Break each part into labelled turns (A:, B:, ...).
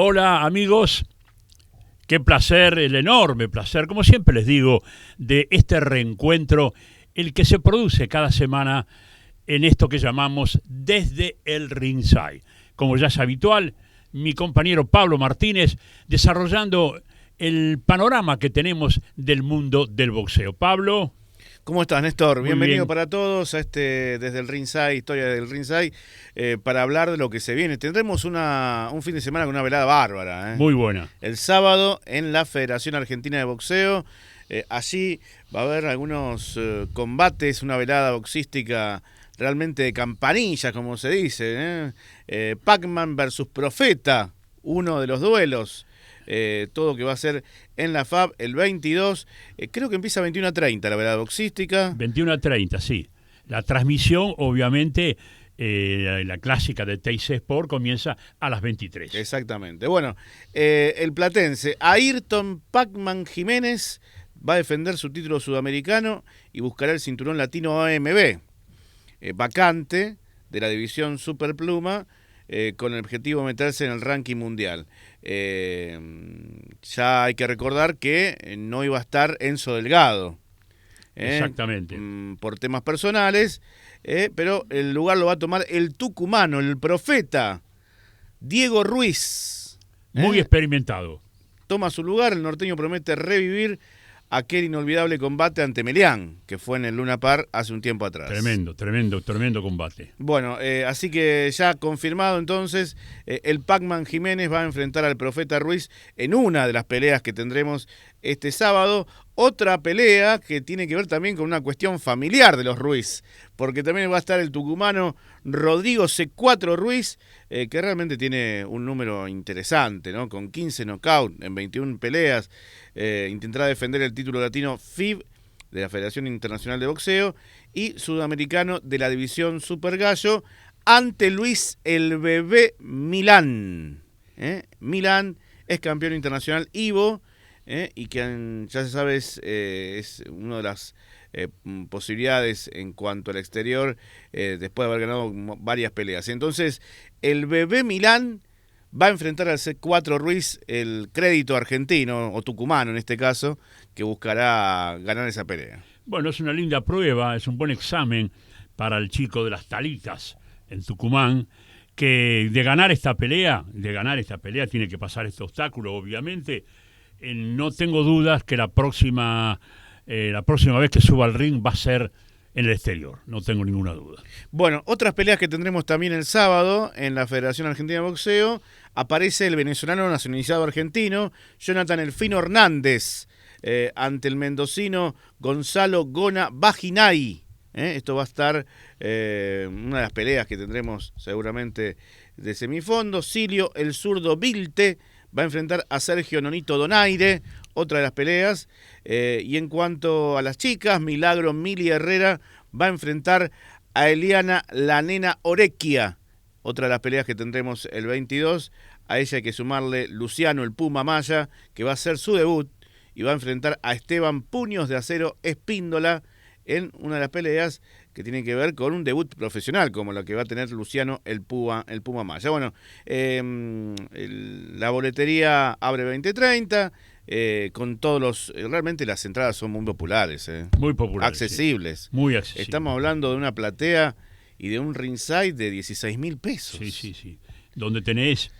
A: Hola amigos, qué placer, el enorme placer, como siempre les digo, de este reencuentro, el que se produce cada semana en esto que llamamos Desde el Ringside. Como ya es habitual, mi compañero Pablo Martínez desarrollando el panorama que tenemos del mundo del boxeo. Pablo.
B: ¿Cómo estás, Néstor?
A: Muy
B: Bienvenido
A: bien.
B: para todos a Desde el Ringside, historia del Ringside, para hablar de lo que se viene. Tendremos un fin de semana con una velada bárbara.
A: Muy buena.
B: El sábado en la Federación Argentina de Boxeo. Allí va a haber algunos combates, una velada boxística realmente de campanilla, como se dice. Pac-Man versus Profeta, uno de los duelos. Todo que va a ser en la FAB el 22, creo que empieza a 21:30 la velada boxística.
A: 21:30, sí. La transmisión, obviamente, la clásica de TIC Sport comienza a las 23.
B: Exactamente. Bueno, el platense Ayrton Pac-Man Jiménez va a defender su título sudamericano y buscará el cinturón latino AMB, vacante de la división Superpluma, con el objetivo de meterse en el ranking mundial. Ya hay que recordar que no iba a estar Enzo Delgado.
A: Exactamente.
B: Por temas personales, pero el lugar lo va a tomar el tucumano, el Profeta, Diego Ruiz.
A: Muy experimentado.
B: Toma su lugar, el norteño promete revivir aquel inolvidable combate ante Melián, que fue en el Luna Park hace un tiempo atrás.
A: Tremendo combate.
B: Bueno, así que ya confirmado entonces, el Pac-Man Jiménez va a enfrentar al Profeta Ruiz en una de las peleas que tendremos este sábado. Otra pelea que tiene que ver también con una cuestión familiar de los Ruiz, porque también va a estar el tucumano Rodrigo C4 Ruiz, que realmente tiene un número interesante, ¿no? Con 15 knockouts en 21 peleas. Intentará defender el título latino FIB de la Federación Internacional de Boxeo y sudamericano de la división Super Gallo ante Luis el Bebé Milán. Milán es campeón internacional Ivo, y que ya se sabe es una de las posibilidades en cuanto al exterior, después de haber ganado varias peleas. Entonces el Bebé Milán va a enfrentar al C4 Ruiz, el crédito argentino, o tucumano en este caso, que buscará ganar esa pelea.
A: Bueno, es una linda prueba, es un buen examen para el chico de las Talitas en Tucumán, que de ganar esta pelea tiene que pasar este obstáculo, obviamente. No tengo dudas que la próxima vez que suba al ring va a ser en el exterior, no tengo ninguna duda.
B: Bueno, otras peleas que tendremos también el sábado en la Federación Argentina de Boxeo, aparece el venezolano nacionalizado argentino, Jonathan El Fino Hernández, ante el mendocino Gonzalo Gona Vaginay. Esto va a estar una de las peleas que tendremos seguramente de semifondo. Silio El Zurdo Vilte va a enfrentar a Sergio Nonito Donaire, otra de las peleas. Y en cuanto a las chicas, Milagro Mili Herrera va a enfrentar a Eliana La Nena Orequia, otra de las peleas que tendremos el 22. A ella hay que sumarle Luciano el Puma Maya, que va a hacer su debut y va a enfrentar a Esteban Puños de Acero Espíndola en una de las peleas que tiene que ver con un debut profesional, como la que va a tener Luciano el Puma Maya. Bueno, la boletería abre 20:30, con todos realmente las entradas son muy populares.
A: Muy populares.
B: Accesibles.
A: Sí. Muy accesibles.
B: Estamos hablando de una platea y de un ringside de 16.000 pesos.
A: Sí. Donde tenés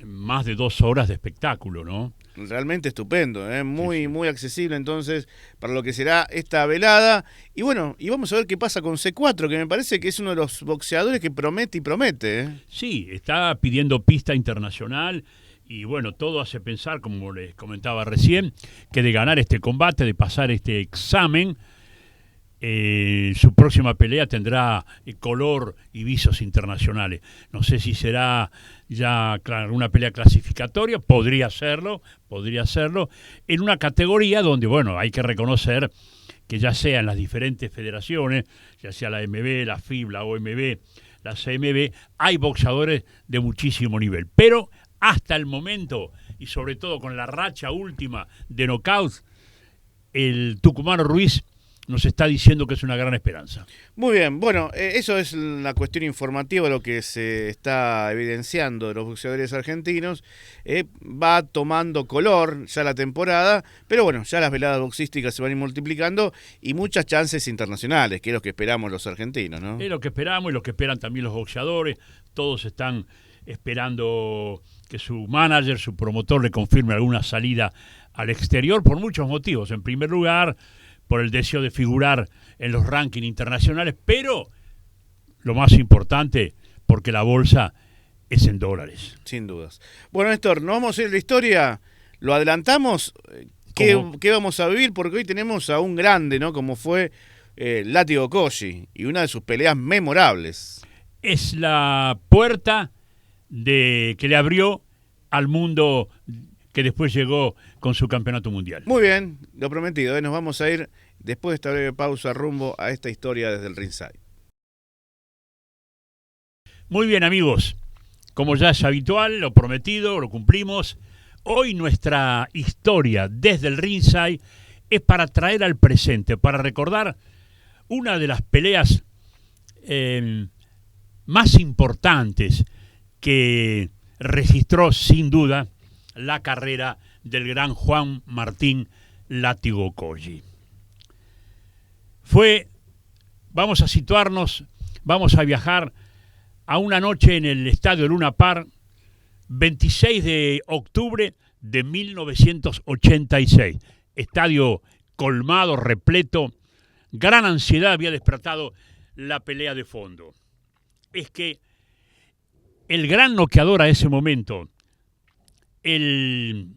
A: más de 2 horas de espectáculo, ¿no?
B: Realmente estupendo, muy accesible entonces para lo que será esta velada. Y bueno, y vamos a ver qué pasa con C4, que me parece que es uno de los boxeadores que promete y promete.
A: Sí, está pidiendo pista internacional y bueno, todo hace pensar, como les comentaba recién, que de ganar este combate, de pasar este examen, su próxima pelea tendrá color y visos internacionales. No sé si será ya una pelea clasificatoria, podría serlo, en una categoría donde, bueno, hay que reconocer que ya sea en las diferentes federaciones, ya sea la AMB, la FIB, la OMB, la CMB, hay boxeadores de muchísimo nivel. Pero hasta el momento, y sobre todo con la racha última de knockouts, el tucumano Ruiz nos está diciendo que es una gran esperanza.
B: Muy bien, bueno, eso es la cuestión informativa, lo que se está evidenciando de los boxeadores argentinos. Va tomando color ya la temporada, pero bueno, ya las veladas boxísticas se van a ir multiplicando y muchas chances internacionales, que es lo que esperamos los argentinos, ¿no?
A: Es lo que esperamos y lo que esperan también los boxeadores. Todos están esperando que su manager, su promotor le confirme alguna salida al exterior por muchos motivos. En primer lugar, por el deseo de figurar en los rankings internacionales, pero lo más importante, porque la bolsa es en dólares.
B: Sin dudas. Bueno, Néstor, ¿nos vamos a ir a la historia? ¿Lo adelantamos? ¿Qué vamos a vivir? Porque hoy tenemos a un grande, ¿no? Como fue Látigo Colli, y una de sus peleas memorables.
A: Es la puerta que le abrió al mundo que después llegó con su campeonato mundial.
B: Muy bien, lo prometido, nos vamos a ir después de esta breve pausa rumbo a esta historia desde el ringside.
A: Muy bien, amigos, como ya es habitual, lo prometido, lo cumplimos. Hoy nuestra historia desde el ringside es para traer al presente, para recordar una de las peleas más importantes que registró sin duda la carrera del gran Juan Martín Látigo Colli. Vamos a situarnos, vamos a viajar a una noche en el estadio Luna Park, 26 de octubre de 1986. Estadio colmado, repleto, gran ansiedad había despertado la pelea de fondo. Es que el gran noqueador a ese momento, el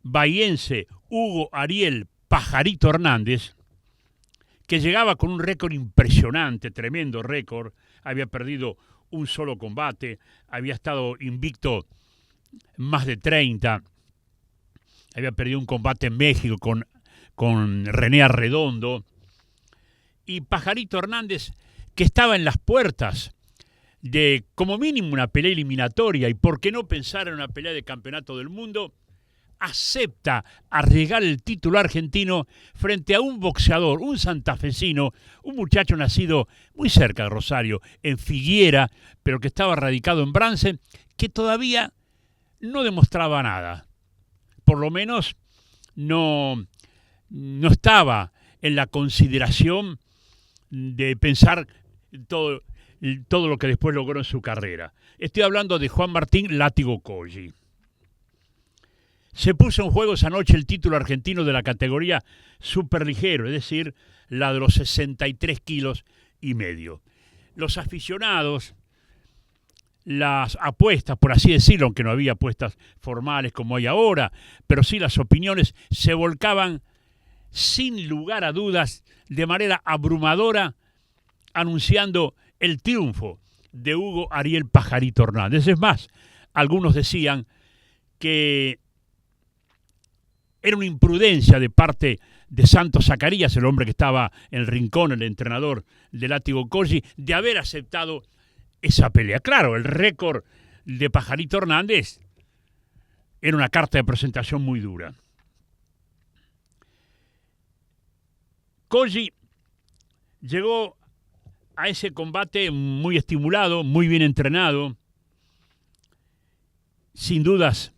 A: bahiense Hugo Ariel Pajarito Hernández, que llegaba con un récord impresionante, tremendo récord, había perdido un solo combate, había estado invicto más de 30, había perdido un combate en México con René Arredondo, y Pajarito Hernández, que estaba en las puertas de como mínimo una pelea eliminatoria, y por qué no pensar en una pelea de campeonato del mundo, acepta arriesgar el título argentino frente a un boxeador, un santafesino, un muchacho nacido muy cerca de Rosario, en Figuera, pero que estaba radicado en Bransen, que todavía no demostraba nada. Por lo menos no estaba en la consideración de pensar todo lo que después logró en su carrera. Estoy hablando de Juan Martín Látigo Colli. Se puso en juego esa noche el título argentino de la categoría superligero, es decir, la de los 63 kilos y medio. Los aficionados, las apuestas, por así decirlo, aunque no había apuestas formales como hay ahora, pero sí las opiniones se volcaban sin lugar a dudas, de manera abrumadora, anunciando el triunfo de Hugo Ariel Pajarito Hernández. Es más, algunos decían que era una imprudencia de parte de Santos Zacarías, el hombre que estaba en el rincón, el entrenador de Látigo Colli, de haber aceptado esa pelea. Claro, el récord de Pajarito Hernández era una carta de presentación muy dura. Colli llegó a ese combate muy estimulado, muy bien entrenado, sin dudas,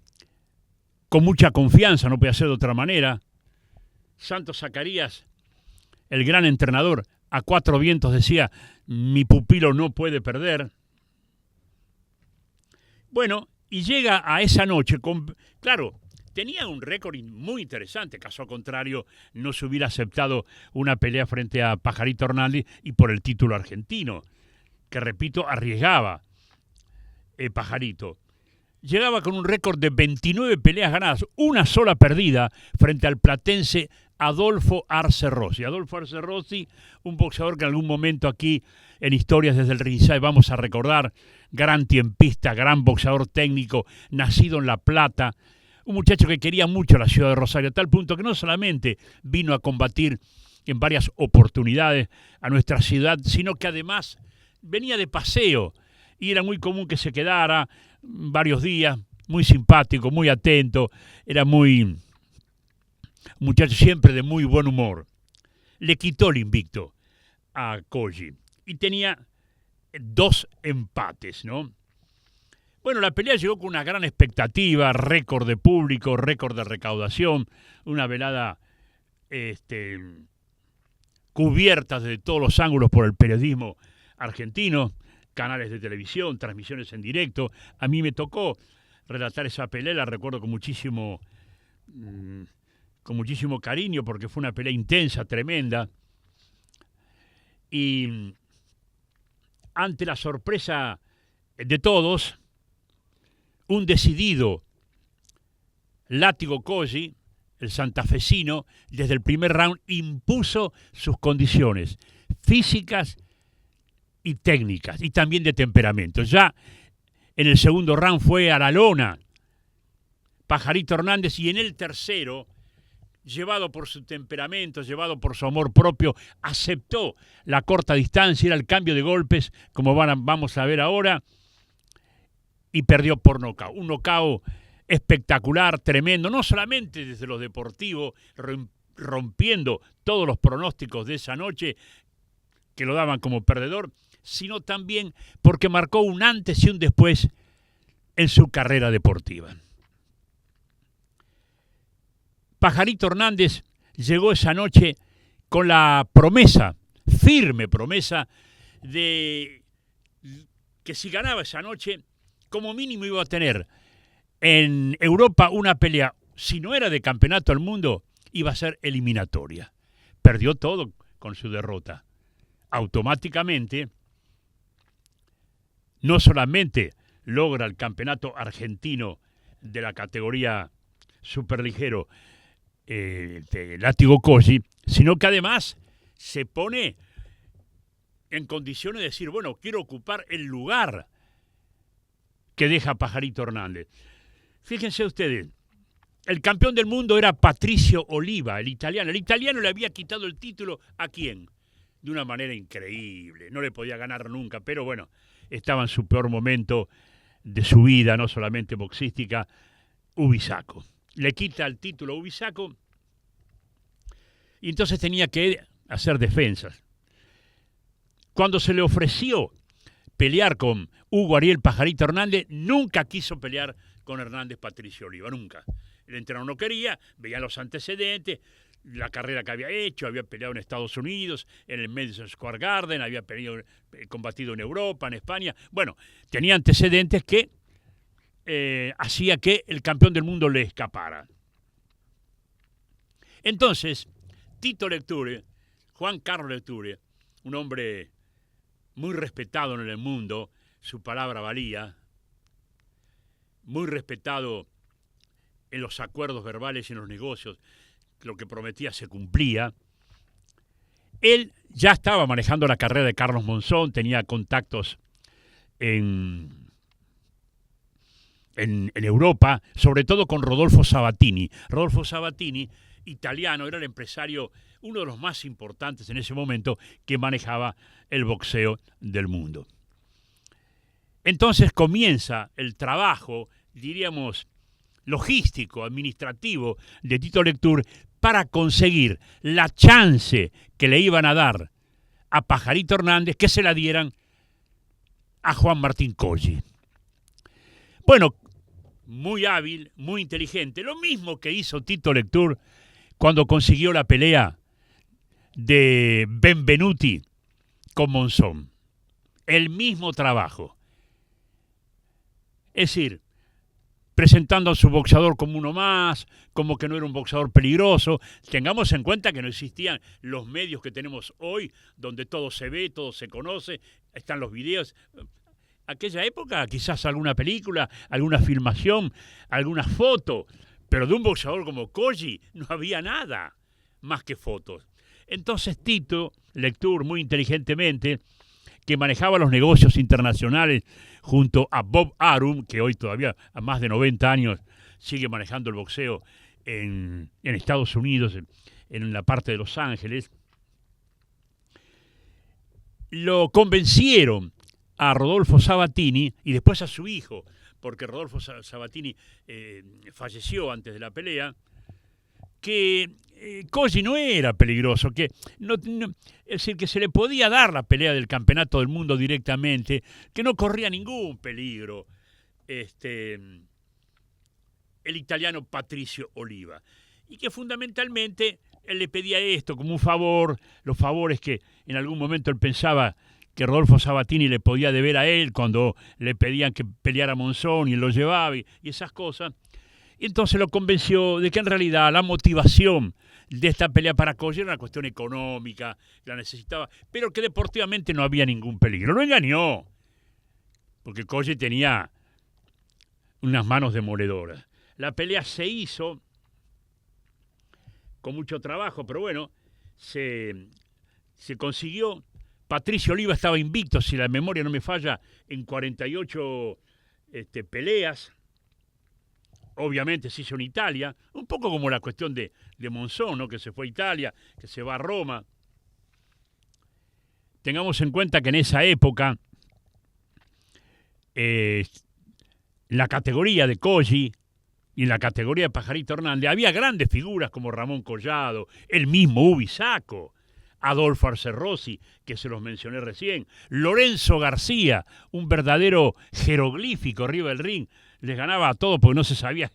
A: con mucha confianza, no podía ser de otra manera. Santos Zacarías, el gran entrenador, a cuatro vientos decía, mi pupilo no puede perder. Bueno, y llega a esa noche, claro, tenía un récord muy interesante, caso contrario, no se hubiera aceptado una pelea frente a Pajarito Hernández y por el título argentino, que repito, arriesgaba Pajarito. Llegaba con un récord de 29 peleas ganadas, una sola perdida frente al platense Adolfo Arce Rossi. Adolfo Arce Rossi, un boxeador que en algún momento aquí en Historias desde el Ringside vamos a recordar, gran tiempista, gran boxeador técnico, nacido en La Plata, un muchacho que quería mucho la ciudad de Rosario, a tal punto que no solamente vino a combatir en varias oportunidades a nuestra ciudad, sino que además venía de paseo y era muy común que se quedara varios días, muy simpático, muy atento, era un muchacho siempre de muy buen humor. le quitó el invicto a Koji y tenía 2 empates, ¿no? Bueno, la pelea llegó con una gran expectativa, récord de público, récord de recaudación, una velada cubierta desde todos los ángulos por el periodismo argentino, canales de televisión, transmisiones en directo. A mí me tocó relatar esa pelea, la recuerdo con muchísimo cariño porque fue una pelea intensa, tremenda. Y ante la sorpresa de todos, un decidido látigo Koji, el santafesino, desde el primer round impuso sus condiciones físicas y técnicas, y también de temperamento. Ya en el segundo round fue a la lona Pajarito Hernández, y en el tercero, llevado por su temperamento, llevado por su amor propio, aceptó la corta distancia, era el cambio de golpes, como vamos a ver ahora, y perdió por nocaut. Un nocaut espectacular, tremendo, no solamente desde lo deportivo, rompiendo todos los pronósticos de esa noche que lo daban como perdedor, sino también porque marcó un antes y un después en su carrera deportiva. Pajarito Hernández llegó esa noche con la promesa, firme promesa, de que si ganaba esa noche, como mínimo iba a tener en Europa una pelea, si no era de campeonato del mundo, iba a ser eliminatoria. Perdió todo con su derrota. Automáticamente, no solamente logra el campeonato argentino de la categoría superligero de látigo Koji, sino que además se pone en condiciones de decir, bueno, quiero ocupar el lugar que deja Pajarito Hernández. Fíjense ustedes, el campeón del mundo era Patricio Oliva, el italiano. El italiano le había quitado el título ¿a quién? De una manera increíble, no le podía ganar nunca, pero bueno, estaba en su peor momento de su vida, no solamente boxística, Ubisaco. Le quita el título a Ubisaco y entonces tenía que hacer defensas. Cuando se le ofreció pelear con Hugo Ariel Pajarito Hernández, nunca quiso pelear con Hernández Patricio Oliva, nunca. El entrenador no quería, veía los antecedentes, la carrera que había hecho, había peleado en Estados Unidos, en el Madison Square Garden, había combatido en Europa, en España. Bueno, tenía antecedentes que hacía que el campeón del mundo le escapara. Entonces, Tito Lecture, Juan Carlos Lecture, un hombre muy respetado en el mundo, su palabra valía, muy respetado en los acuerdos verbales y en los negocios, lo que prometía se cumplía. Él ya estaba manejando la carrera de Carlos Monzón, tenía contactos en Europa, sobre todo con Rodolfo Sabatini. Rodolfo Sabatini, italiano, era el empresario, uno de los más importantes en ese momento, que manejaba el boxeo del mundo. Entonces comienza el trabajo, diríamos, logístico, administrativo de Tito Lecture para conseguir la chance que le iban a dar a Pajarito Hernández, que se la dieran a Juan Martín Koji. Bueno, muy hábil, muy inteligente, lo mismo que hizo Tito Lecture cuando consiguió la pelea de Benvenuti con Monzón. El mismo trabajo. Es decir, presentando a su boxeador como uno más, como que no era un boxeador peligroso. Tengamos en cuenta que no existían los medios que tenemos hoy, donde todo se ve, todo se conoce, están los videos. Aquella época, quizás alguna película, alguna filmación, alguna foto, pero de un boxeador como Koji no había nada más que fotos. Entonces Tito Lecture, muy inteligentemente, que manejaba los negocios internacionales junto a Bob Arum, que hoy todavía a más de 90 años sigue manejando el boxeo en Estados Unidos, en la parte de Los Ángeles, lo convencieron a Rodolfo Sabatini y después a su hijo, porque Rodolfo Sabatini falleció antes de la pelea, que Koji no era peligroso, que es decir, que se le podía dar la pelea del campeonato del mundo directamente, que no corría ningún peligro el italiano Patricio Oliva, y que fundamentalmente él le pedía esto como un favor, los favores que en algún momento él pensaba que Rodolfo Sabatini le podía deber a él cuando le pedían que peleara a Monzón y él lo llevaba y esas cosas. Y entonces lo convenció de que en realidad la motivación de esta pelea para Koji era una cuestión económica, la necesitaba, pero que deportivamente no había ningún peligro. Lo engañó, porque Koji tenía unas manos demoledoras. La pelea se hizo con mucho trabajo, pero bueno, se consiguió. Patricio Oliva estaba invicto, si la memoria no me falla, en 48 peleas. Obviamente se hizo en Italia, un poco como la cuestión de Monzón, ¿no? Que se fue a Italia, que se va a Roma. Tengamos en cuenta que en esa época la categoría de Koji y en la categoría de Pajarito Hernández había grandes figuras como Ramón Collado, el mismo Ubisaco, Adolfo Arce Rossi, que se los mencioné recién, Lorenzo García, un verdadero jeroglífico arriba del ring, les ganaba a todos porque no se sabía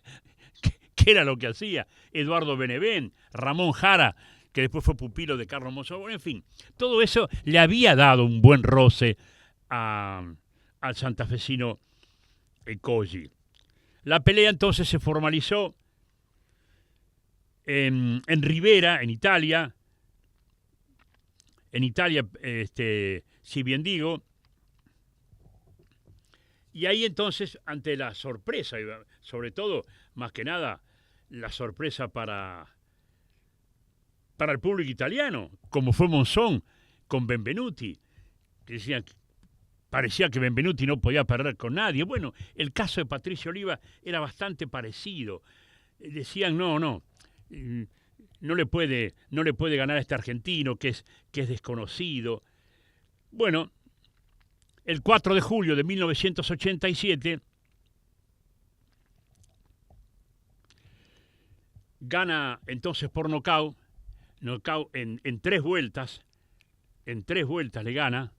A: qué era lo que hacía, Eduardo Benevent, Ramón Jara, que después fue pupilo de Carlos Monzón, en fin, todo eso le había dado un buen roce al santafesino Koji. La pelea entonces se formalizó en Rivera, en Italia, si bien digo, y ahí entonces, ante la sorpresa, sobre todo, más que nada, la sorpresa para el público italiano, como fue Monzón con Benvenuti, que decían, parecía que Benvenuti no podía perder con nadie. Bueno, el caso de Patricio Oliva era bastante parecido. Decían, no le puede ganar a este argentino que es desconocido. Bueno, el 4 de julio de 1987 gana entonces por nocaut en 3 vueltas. En 3 vueltas le gana.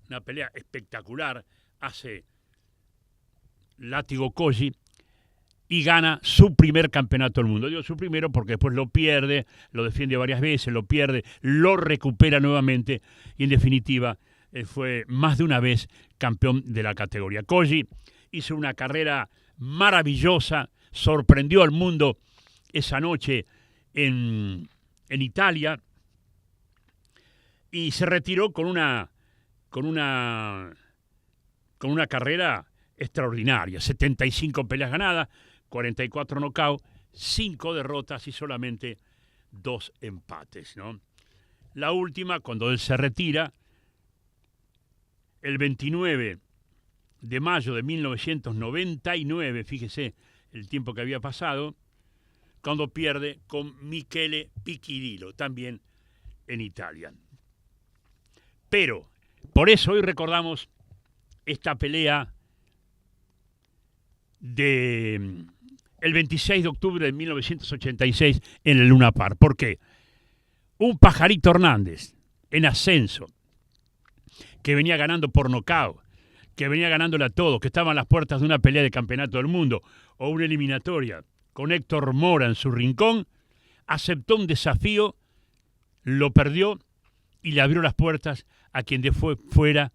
A: Una pelea espectacular. Hace látigo Koji y gana su primer campeonato del mundo. Digo su primero porque después lo pierde, lo defiende varias veces, lo pierde, lo recupera nuevamente y en definitiva fue más de una vez campeón de la categoría. Koji hizo una carrera maravillosa, sorprendió al mundo esa noche en Italia y se retiró con una carrera extraordinaria. 75 peleas ganadas, 44 knockouts, 5 derrotas y solamente 2 empates, ¿no? La última, cuando él se retira, el 29 de mayo de 1999, fíjese el tiempo que había pasado, cuando pierde con Michele Piccidillo, también en Italia. Pero, por eso hoy recordamos esta pelea el 26 de octubre de 1986 en el Luna Park. ¿Por qué? Un Pajarito Hernández en ascenso, que venía ganando por nocaut, que venía ganándole a todos, que estaba a las puertas de una pelea de campeonato del mundo o una eliminatoria con Héctor Mora en su rincón, aceptó un desafío, lo perdió y le abrió las puertas a quien fuera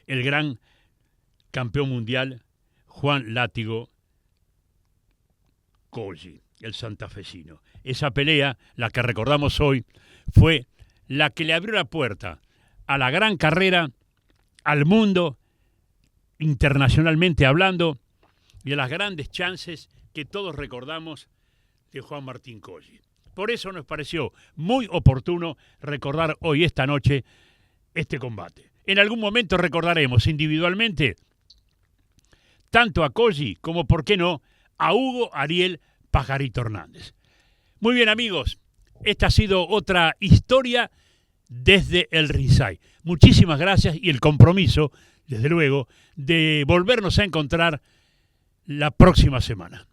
A: el gran campeón mundial Juan Látigo Koji, el santafesino. Esa pelea, la que recordamos hoy, fue la que le abrió la puerta a la gran carrera, al mundo, internacionalmente hablando, y a las grandes chances que todos recordamos de Juan Martín Koji. Por eso nos pareció muy oportuno recordar hoy, esta noche, este combate. En algún momento recordaremos individualmente tanto a Koji como, por qué no, a Hugo Ariel Pajarito Hernández. Muy bien, amigos, esta ha sido otra historia desde el Ringside. Muchísimas gracias y el compromiso, desde luego, de volvernos a encontrar la próxima semana.